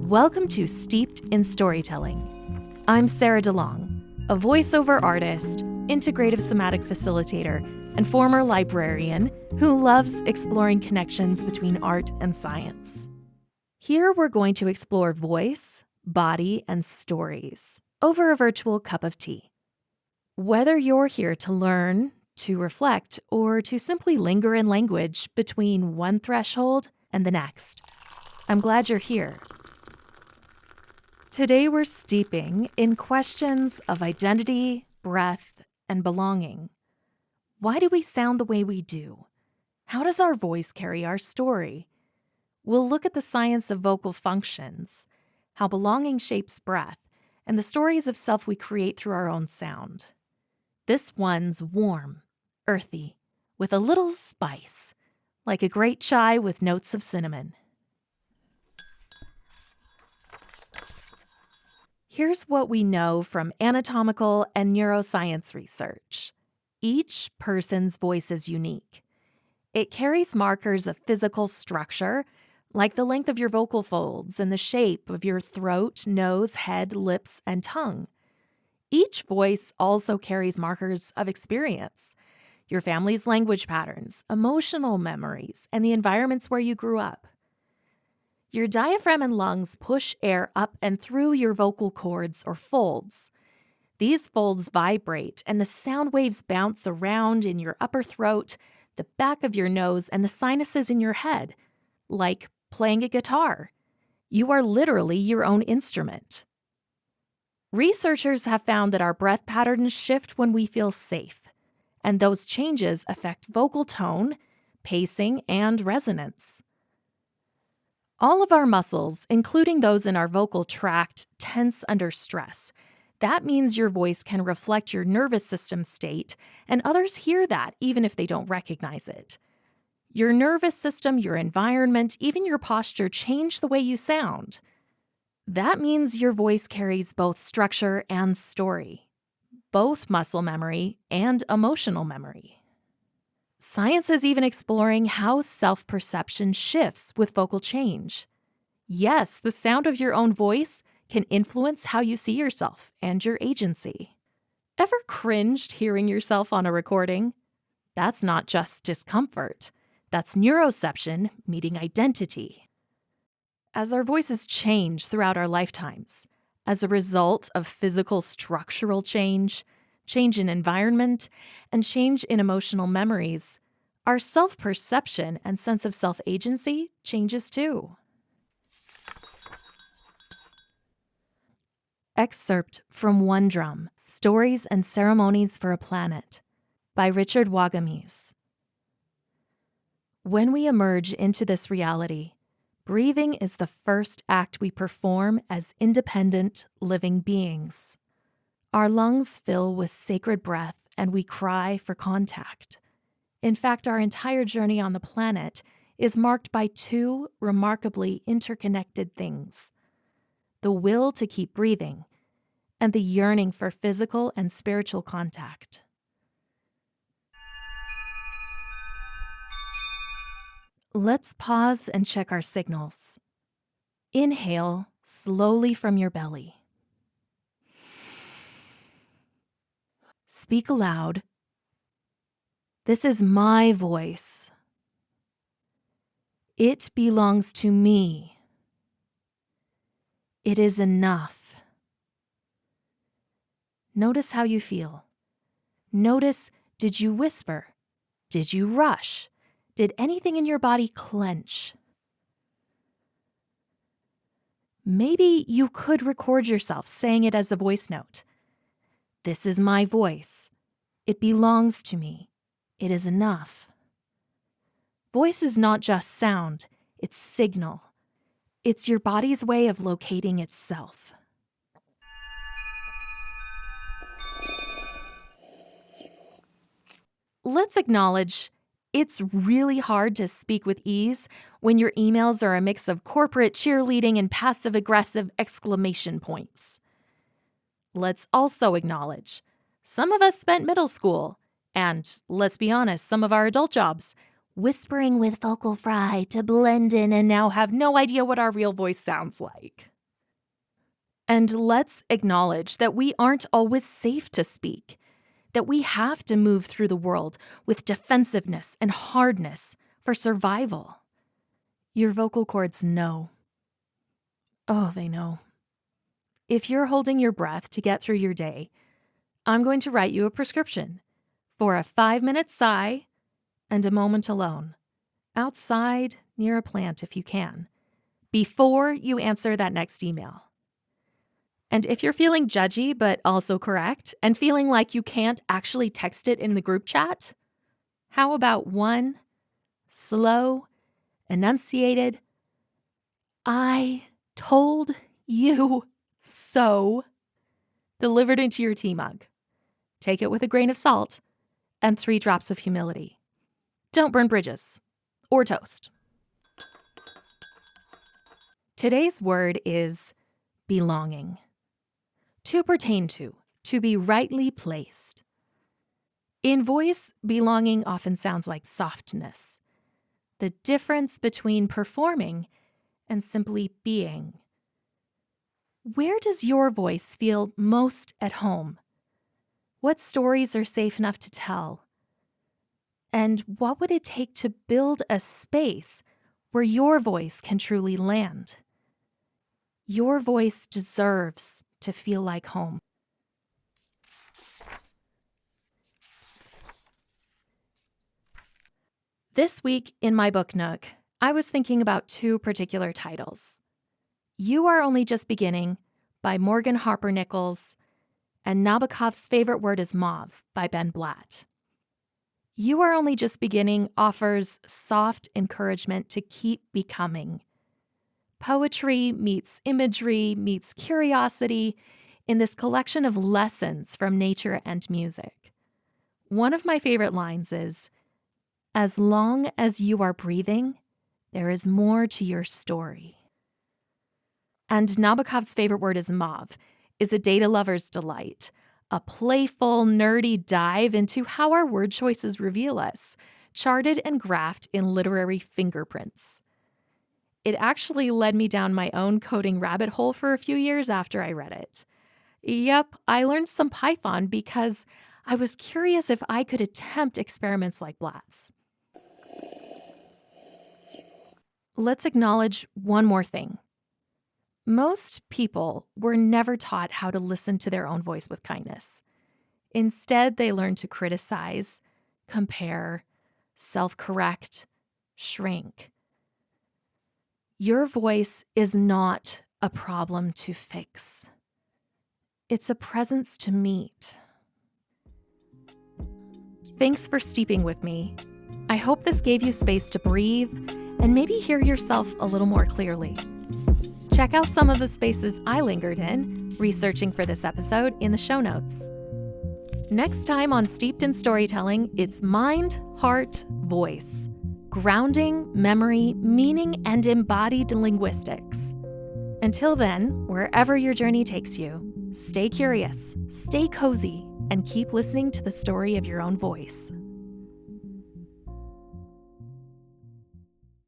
Welcome to Steeped in Storytelling. I'm Sarah DeLong, a voiceover artist, integrative somatic facilitator, and former librarian who loves exploring connections between art and science. Here we're going to explore voice, body, and stories over a virtual cup of tea. Whether you're here to learn, to reflect, or to simply linger in language between one threshold and the next, I'm glad you're here. Today we're steeping in questions of identity, breath, and belonging. Why do we sound the way we do? How does our voice carry our story? We'll look at the science of vocal functions, how belonging shapes breath, and the stories of self we create through our own sound. This one's warm, earthy, with a little spice, like a great chai with notes of cinnamon. Here's what we know from anatomical and neuroscience research. Each person's voice is unique. It carries markers of physical structure, like the length of your vocal folds and the shape of your throat, nose, head, lips, and tongue. Each voice also carries markers of experience, your family's language patterns, emotional memories, and the environments where you grew up. Your diaphragm and lungs push air up and through your vocal cords or folds. These folds vibrate, and the sound waves bounce around in your upper throat, the back of your nose, and the sinuses in your head, like playing a guitar. You are literally your own instrument. Researchers have found that our breath patterns shift when we feel safe, and those changes affect vocal tone, pacing, and resonance. All of our muscles, including those in our vocal tract, tense under stress. That means your voice can reflect your nervous system state, and others hear that even if they don't recognize it. Your nervous system, your environment, even your posture change the way you sound. That means your voice carries both structure and story, both muscle memory and emotional memory. Science is even exploring how self-perception shifts with vocal change. Yes, the sound of your own voice can influence how you see yourself and your agency. Ever cringed hearing yourself on a recording? That's not just discomfort. That's neuroception meeting identity. As our voices change throughout our lifetimes, as a result of physical structural change in environment, and change in emotional memories, our self-perception and sense of self-agency changes too. Excerpt from One Drum, Stories and Ceremonies for a Planet, by Richard Wagamese. When we emerge into this reality, breathing is the first act we perform as independent, living beings. Our lungs fill with sacred breath, and we cry for contact. In fact, our entire journey on the planet is marked by two remarkably interconnected things: the will to keep breathing and the yearning for physical and spiritual contact. Let's pause and check our signals. Inhale slowly from your belly. Speak aloud. This is my voice. It belongs to me. It is enough. Notice how you feel. Notice, did you whisper? Did you rush? Did anything in your body clench? Maybe you could record yourself saying it as a voice note. This is my voice. It belongs to me. It is enough. Voice is not just sound, it's signal. It's your body's way of locating itself. Let's acknowledge it's really hard to speak with ease when your emails are a mix of corporate cheerleading and passive-aggressive exclamation points. Let's also acknowledge some of us spent middle school, and let's be honest, some of our adult jobs, whispering with vocal fry to blend in and now have no idea what our real voice sounds like. And let's acknowledge that we aren't always safe to speak, that we have to move through the world with defensiveness and hardness for survival. Your vocal cords know. Oh, they know. If you're holding your breath to get through your day, I'm going to write you a prescription for a 5-minute sigh and a moment alone, outside near a plant if you can, before you answer that next email. And if you're feeling judgy but also correct and feeling like you can't actually text it in the group chat, how about one slow, enunciated, "I told you so," delivered into your tea mug. Take it with a grain of salt and 3 drops of humility. Don't burn bridges or toast. Today's word is belonging. To pertain to be rightly placed. In voice, belonging often sounds like softness, the difference between performing and simply being. Where does your voice feel most at home? What stories are safe enough to tell? And what would it take to build a space where your voice can truly land? Your voice deserves to feel like home. This week in my book nook, I was thinking about 2 particular titles. You Are Only Just Beginning by Morgan Harper Nichols and Nabokov's Favorite Word is Mauve by Ben Blatt. You Are Only Just Beginning offers soft encouragement to keep becoming. Poetry meets imagery meets curiosity in this collection of lessons from nature and music. One of my favorite lines is, "As long as you are breathing, there is more to your story." And Nabokov's Favorite Word is Mauve is a data lover's delight, a playful, nerdy dive into how our word choices reveal us, charted and graphed in literary fingerprints. It actually led me down my own coding rabbit hole for a few years after I read it. Yep, I learned some Python because I was curious if I could attempt experiments like Blatt's. Let's acknowledge one more thing. Most people were never taught how to listen to their own voice with kindness. Instead, they learn to criticize, compare, self-correct, shrink. Your voice is not a problem to fix. It's a presence to meet. Thanks for steeping with me. I hope this gave you space to breathe and maybe hear yourself a little more clearly. Check out some of the spaces I lingered in, researching for this episode, in the show notes. Next time on Steeped in Storytelling, it's mind, heart, voice. Grounding, memory, meaning, and embodied linguistics. Until then, wherever your journey takes you, stay curious, stay cozy, and keep listening to the story of your own voice.